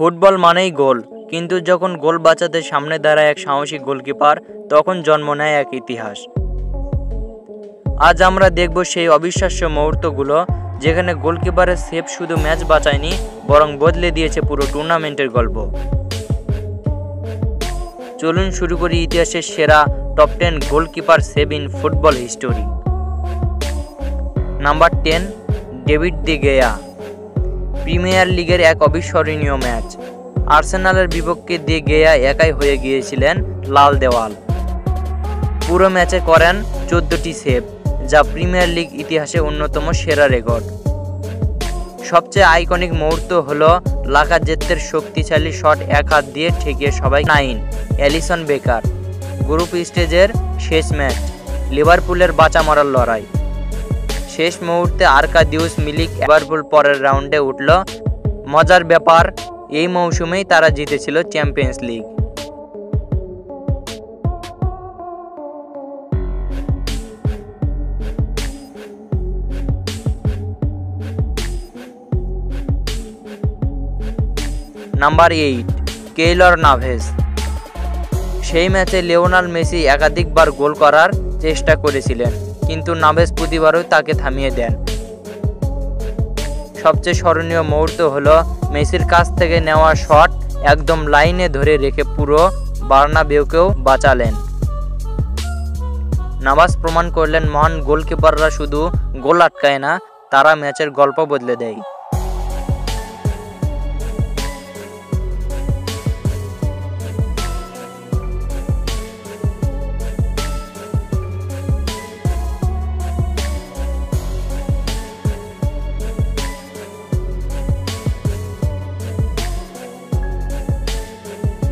Football মানেই গোল, কিন্তু যখন গোল বাঁচাতে সামনে দাঁড়ায় এক সাহসী গোলকিপার, তখন জন্ম নেয় এক ইতিহাস। আজ আমরা দেখব সেই অবিশ্বাস্য মুহূর্তগুলো যেখানে গোলকিপারের সেভ শুধু ম্যাচ বাঁচায়নি, বরং বদলে দিয়েছে পুরো টুর্নামেন্টের গল্প। চলুন শুরু করি ইতিহাসের সেরা top 10 goalkeeper save in football history. Number 10, David de Gea. Premier লিগের এক অবিস্মরণীয় ম্যাচ। আর্সেনালের বিপক্ষে দে গেয়া একাই হয়ে গিয়েছিলেন লাল দেওয়াল। পুরো ম্যাচে করেন 14টি সেভ, যা প্রিমিয়ার লিগ ইতিহাসে অন্যতম সেরা রেকর্ড। সবচেয়ে আইকনিক মুহূর্ত হলো লাকাজেত্তের শক্তিশালী শট এক হাত দিয়ে ঠেকিয়ে সবাই 9 অ্যালিসন বেকার। গ্রুপ স্টেজের শেষ ম্যাচ, লিভারপুলের বাঁচা মরার লড়াই। শেষ মুহূর্তে আর্কাদিউস মিলিক লিভারপুল পরের রাউন্ডে উঠল। মজার ব্যাপার, এই মৌসুমেই তারা জিতেছিল চ্যাম্পিয়ন্স লিগ। নাম্বার 8, কেইলর নাভেস। সেই ম্যাচে লিওনেল মেসি একাধিকবার গোল করার চেষ্টা করেছিলেন, কিন্তু নাভেস প্রতিবারই তাকে থামিয়ে দেন। সবচেয়ে স্মরণীয় মুহূর্ত হলো মেসির কাছ থেকে নেওয়া শট একদম লাইনে ধরে রেখে পুরো বার্নাবেউকেও বাঁচালেন। নাভাস প্রমাণ করলেন মহান গোলকিপাররা শুধু গোল আটকায় না, তারা ম্যাচের গল্প বদলে দেয়।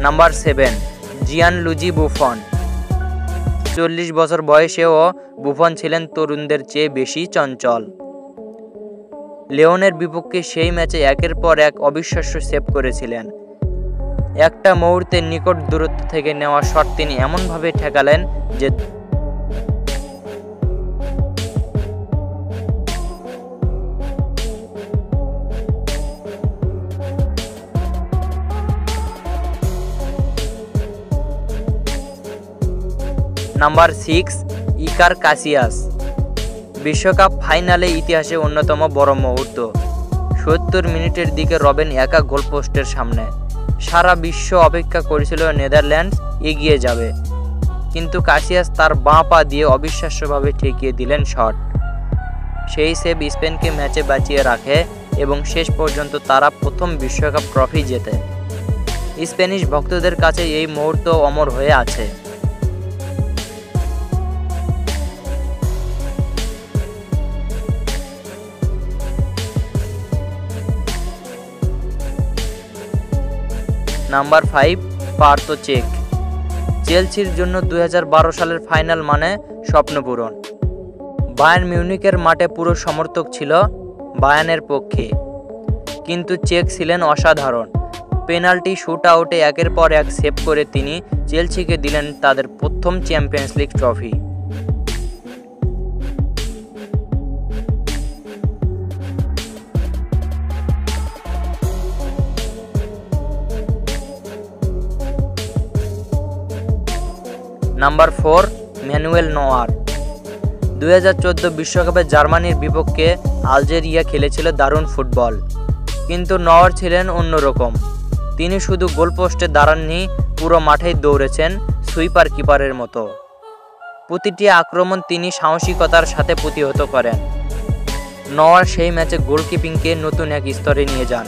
Number 7, জিয়ানলুজি Buffon. 40 বছর বয়সেও বুফন ছিলেন তরুণদের চেয়ে বেশি চঞ্চল। লিওনের বিপক্ষে সেই ম্যাচে একের পর এক অবিশ্বাস্য সেভ করেছিলেন। একটা মুহূর্তে নিকট দূরত্ব থেকে নেওয়া শট তিনি এমনভাবে ঠেকালেন যে নাম্বার 6, ইকার কাসিয়াস। বিশ্বকাপ ফাইনালে ইতিহাসে অন্যতম বড় মুহূর্ত। 70 মিনিটের দিকে রবেন একা গোলপোস্টের সামনে। সারা বিশ্ব অপেক্ষা করেছিল নেদারল্যান্ডস এগিয়ে যাবে, কিন্তু কাসিয়াস তার বাঁ পা দিয়ে অবিশ্বাস্যভাবে ঠেকিয়ে দিলেন শট। সেই সেভ স্পেনকে ম্যাচে বাঁচিয়ে রাখে এবং শেষ পর্যন্ত তারা প্রথম বিশ্বকাপ ট্রফি জেতে। স্প্যানিশ ভক্তদের কাছে এই মুহূর্ত অমর হয়ে আছে। নাম্বার 5, পার্তো চেক। চেলসির জন্য 2012 সালের ফাইনাল মানে স্বপ্নপূরণ। বায়ার্ন মিউনিখের মাঠে পুরো সমর্থক ছিল বায়ার্নের পক্ষে, কিন্তু চেক ছিলেন অসাধারণ। পেনাল্টি শুট আউটে একের পর এক সেভ করে তিনি চেলসিকে দিলেন তাদের প্রথম Champions League trophy. Number 4, Manuel Neuer. 2014 বিশ্বকাপে জার্মানির বিপক্ষে আলজেরিয়া খেলেছিল দারুণ ফুটবল, কিন্তু নোয়ার ছিলেন অন্যরকম। তিনি শুধু গোলপোস্টে দাঁড়াননি, পুরো মাঠেই দৌড়েছেন সুইপার কিপারের মতো। প্রতিটি আক্রমণ তিনি সাহসিকতার সাথে প্রতিহত করেন। নোয়ার সেই ম্যাচে গোলকিপিংকে নতুন এক স্তরে নিয়ে যান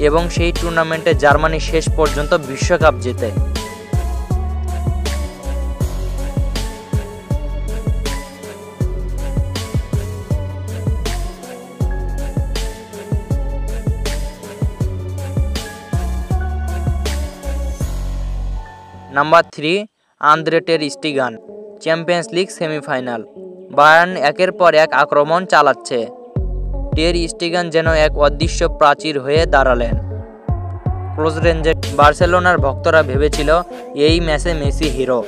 এবং সেই টুর্নামেন্টে জার্মানি শেষ পর্যন্ত বিশ্বকাপ জেতে। Number 3, Andre ter Stegen. Champions League semifinal. Bayern একের পর এক আক্রমণ চালাচ্ছে। টের স্টিগান যেন এক অদৃশ্য প্রাচীর হয়ে দাঁড়ালেন। ক্লোজ রেঞ্জে বার্সেলোনার ভক্তরা ভেবেছিল এই ম্যাচে মেসি হিরো,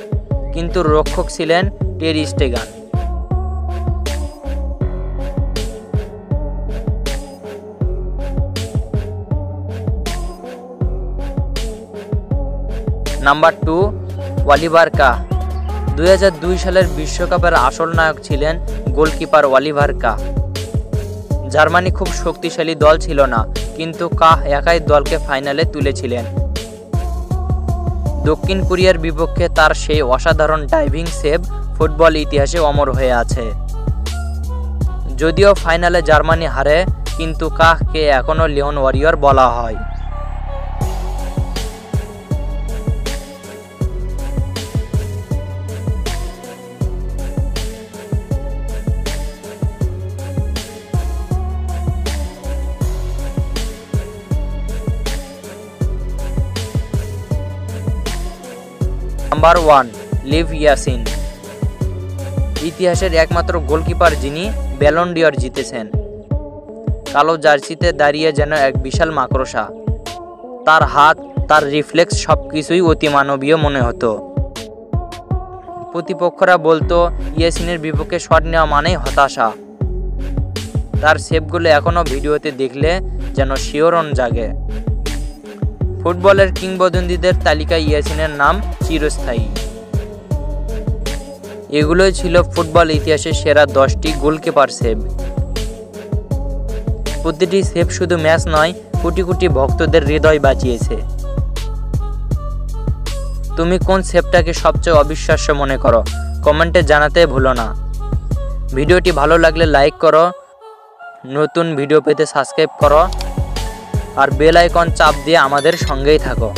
কিন্তু রক্ষক ছিলেন টের স্টেগান। নাম্বার 2 অলিভার কাহ। 2002 সালের বিশ্বকাপের আসল নায়ক ছিলেন গোলকিপার অলিভার কাহ। জার্মানি খুব শক্তিশালী দল ছিল না, কিন্তু কাহ একাই দলকে ফাইনালে তুলেছিলেন। দক্ষিণ কোরিয়ার বিপক্ষে তার সেই অসাধারণ ডাইভিং সেভ ফুটবল ইতিহাসে অমর হয়ে আছে। যদিও ফাইনালে জার্মানি হারে, কিন্তু কাহকে এখনও লিওন ওয়ারিয়র বলা হয়। Number 1 Lev Yashin. ইতিহাসের একমাত্র গোলকিপার যিনি ব্যালন ডি'র জিতেছেন। কালো জার্সিতে দাঁড়িয়ে যেন এক বিশাল মাকড়সা। তার হাত, তার রিফ্লেক্স সবকিছুই অতিমানবীয় মনে হতো। প্রতিপক্ষরা বলতো ইয়াসিনের বিপক্ষে শট নেওয়া মানেই হতাশা। তার সেভগুলো এখনও ভিডিওতে দেখলে যেন শিহরণ জাগে। ফুটবলের কিংবদন্তিদের তালিকায় ইয়াসিনের নাম চিরস্থায়ী। এগুলোই ছিল ফুটবল ইতিহাসের সেরা 10টি গোলকিপার সেভ। প্রতিটি সেভ শুধু ম্যাচ নয়, কোটি কোটি ভক্তদের হৃদয় বাঁচিয়েছে। তুমি কোন সেভটাকে সবচেয়ে অবিশ্বাস্য মনে করো? কমেন্টে জানাতে ভুলো না। ভিডিওটি ভালো লাগলে লাইক করো, নতুন ভিডিও পেতে সাবস্ক্রাইব করো আর বেল আইকন চাপ দিয়ে আমাদের সঙ্গেই থাকো।